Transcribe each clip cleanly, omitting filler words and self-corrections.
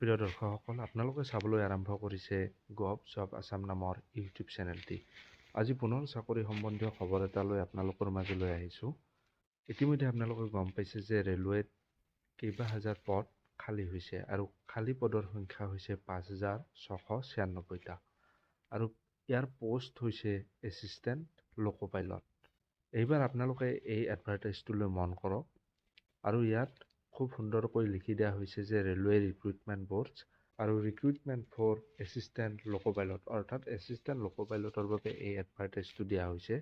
প্ৰিয় দৰ্শকসকল, আপোনালোকে চাবলৈ আৰম্ভ কৰিছে গভ জব আছাম নামৰ ইউটিউব চেনেলটি। আজি পুনৰ চাকৰি সম্বন্ধীয় খবৰ এটা লৈ আপোনালোকৰ মাজলৈ আহিছোঁ। ইতিমধ্যে আপোনালোকে গম পাইছে যে ৰেলৱেত কেইবা হাজাৰ পদ খালী হৈছে আৰু খালী পদৰ সংখ্যা হৈছে ৫,৬৯৬টা আৰু ইয়াৰ পোষ্ট হৈছে এছিষ্টেণ্ট লোকো পাইলট। এইবাৰ আপোনালোকে এই এডভাৰটাইজটোলৈ মন কৰক আৰু ইয়াত খুব সুন্দৰকৈ লিখি দিয়া হৈছে যে ৰেলৱে ৰিক্ৰুইটমেণ্ট বৰ্ডছ আৰু recruitment for assistant loco pilot, অৰ্থাৎ এছিষ্টেণ্ট লোকো পাইলটৰ বাবে এই এডভাৰটাইজটো দিয়া হৈছে।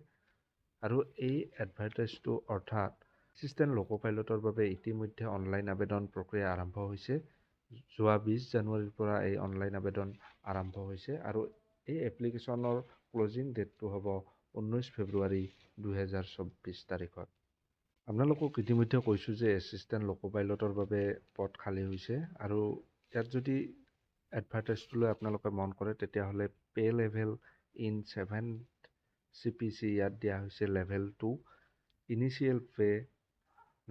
আৰু এই এডভাৰটাইজটো অৰ্থাৎ এছিষ্টেণ্ট লোকো পাইলটৰ বাবে ইতিমধ্যে অনলাইন আবেদন প্ৰক্ৰিয়া আৰম্ভ হৈছে। যোৱা ২০ জানুৱাৰীৰ পৰা এই অনলাইন আবেদন আৰম্ভ হৈছে আৰু এই এপ্লিকেশ্যনৰ ক্লজিং ডেটটো হ'ব 19 ফেব্ৰুৱাৰী 2024 তাৰিখত। আপোনালোকক ইতিমধ্যে কৈছোঁ যে এছিষ্টেণ্ট লোকো পাইলটৰ বাবে পদ খালী হৈছে আৰু ইয়াত যদি এডভাৰটাইজটোলৈ আপোনালোকে মন কৰে তেতিয়াহ'লে পে লেভেল ইন 7 CPC ইয়াত দিয়া হৈছে লেভেল 2, ইনিচিয়েল পে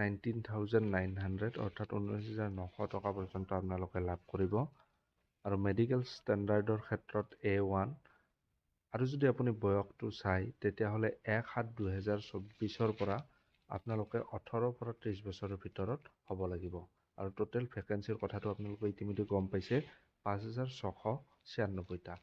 19,900 অৰ্থাৎ 19,900 টকা পৰ্যন্ত আপোনালোকে লাভ কৰিব আৰু মেডিকেল ষ্টেণ্ডাৰ্ডৰ ক্ষেত্ৰত A1। আৰু যদি আপুনি বয়সটো চাই তেতিয়াহ'লে 1/7/2024 পৰা আপোনালোকে 18 পৰা 30 বছৰৰ ভিতৰত হ'ব লাগিব আৰু টোটেল ভেকেঞ্চিৰ কথাটো আপোনালোকে ইতিমধ্যে গম পাইছে ৫,৬৯৬টা।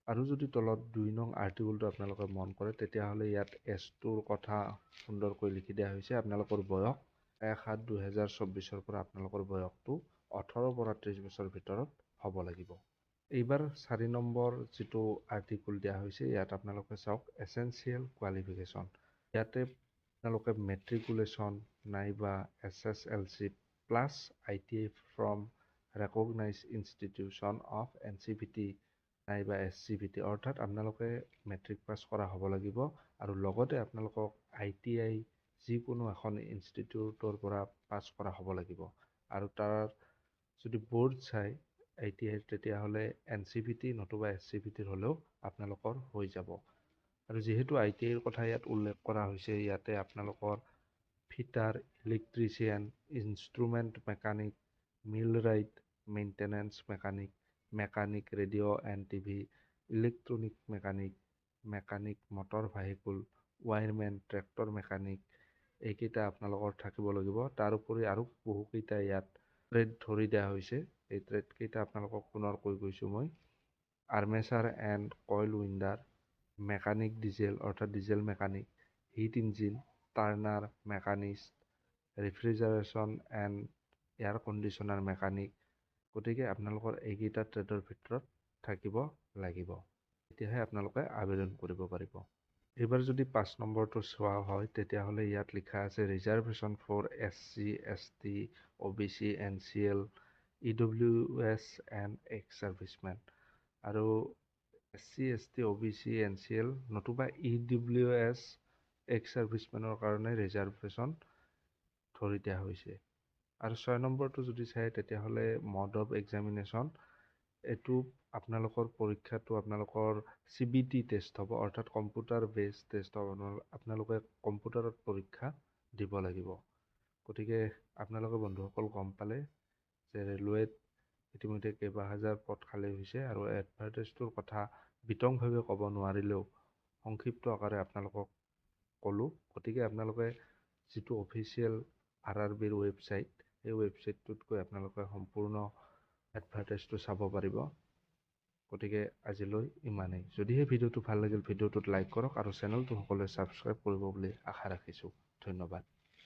আৰু যদি তলত 2 নং আৰ্টিকলটো আপোনালোকে মন কৰে তেতিয়াহ'লে ইয়াত এজটোৰ কথা সুন্দৰকৈ লিখি দিয়া হৈছে। আপোনালোকৰ বয়স 1/7/2024 পৰা আপোনালোকৰ বয়সটো 18 পৰা 30 বছৰৰ ভিতৰত হ'ব লাগিব। এইবাৰ 4 নম্বৰ যিটো আৰ্টিকল দিয়া হৈছে ইয়াত আপোনালোকে চাওক এছেঞ্চিয়েল কোৱালিফিকেশ্যন। ইয়াতে আপোনালোকে মেট্ৰিকুলেশ্যন নাইবা SSLC plus ITI from recognised institution of NCVT নাইবা SCVT, অৰ্থাৎ আপোনালোকে মেট্ৰিক পাছ কৰা হ'ব লাগিব আৰু লগতে আপোনালোকক ITI যিকোনো এখন ইনষ্টিটিউটৰ পৰা পাছ কৰা হ'ব লাগিব আৰু তাৰ যদি বৰ্ড চাই ITI তেতিয়াহ'লে NCVT নতুবা SCVT হ'লেও আপোনালোকৰ হৈ যাব। আৰু যিহেতু ITIৰ কথা ইয়াত উল্লেখ কৰা হৈছে, ইয়াতে আপোনালোকৰ fitter, electrician, instrument mechanic, millwright, maintenance mechanic, mechanic radio' and TV, electronic mechanic, mechanic motor vehicle, wireman, tractor mechanic এইকেইটা আপোনালোকৰ থাকিব লাগিব। তাৰোপৰি আৰু বহুকেইটা ইয়াত ট্ৰেড ধৰি দিয়া হৈছে। এই ট্ৰেডকেইটা আপোনালোকক পুনৰ কৈ গৈছোঁ মই। Armature and coil winder, mechanic diesel অৰ্থাৎ diesel mechanic, heat engine, turner machinist, refrigeration and air conditioner mechanic. গতিকে আপোনালোকৰ এইকেইটা ট্ৰেডৰ ভিতৰত থাকিব লাগিব, তেতিয়াহে আপোনালোকে আবেদন কৰিব পাৰিব। এইবাৰ যদি 5 নম্বৰটো চোৱা হয় তেতিয়াহ'লে ইয়াত লিখা আছে reservation for SC, ST, OBC, NCL, EWS and ex servicemen. আৰু SC, ST, OBC, NCL নতুবা EWS এক্স ছাৰ্ভিচমেনৰ কাৰণে ৰিজাৰ্ভেশ্যন ধৰি দিয়া হৈছে। আৰু 6 নম্বৰটো যদি চাই তেতিয়াহ'লে মড অফ এক্সামিনেশ্যন। এইটো আপোনালোকৰ পৰীক্ষাটো আপোনালোকৰ CBT টেষ্ট হ'ব, অৰ্থাৎ কম্পিউটাৰ বেছ টেষ্ট হ'ব। আপোনালোকে কম্পিউটাৰত পৰীক্ষা দিব লাগিব। গতিকে আপোনালোকে বন্ধুসকল গম পালে যে ৰেলৱেত ইতিমধ্যে কেইবা হাজাৰ পদ খালী হৈছে আৰু এডভাৰটাইজটোৰ কথা বিতংভাৱে ক'ব নোৱাৰিলেও সংক্ষিপ্ত আকাৰে আপোনালোকক ক'লোঁ। গতিকে আপোনালোকে যিটো অফিচিয়েল RRBৰ ৱেবছাইট, সেই ৱেবছাইটটোত গৈ আপোনালোকে সম্পূৰ্ণ এডভাৰটাইজটো চাব পাৰিব। গতিকে আজিলৈ ইমানেই। যদিহে ভিডিঅ'টো ভাল লাগিল ভিডিঅ'টোত লাইক কৰক আৰু চেনেলটো সকলোৱে ছাবস্ক্ৰাইব কৰিব বুলি আশা ৰাখিছোঁ। ধন্যবাদ।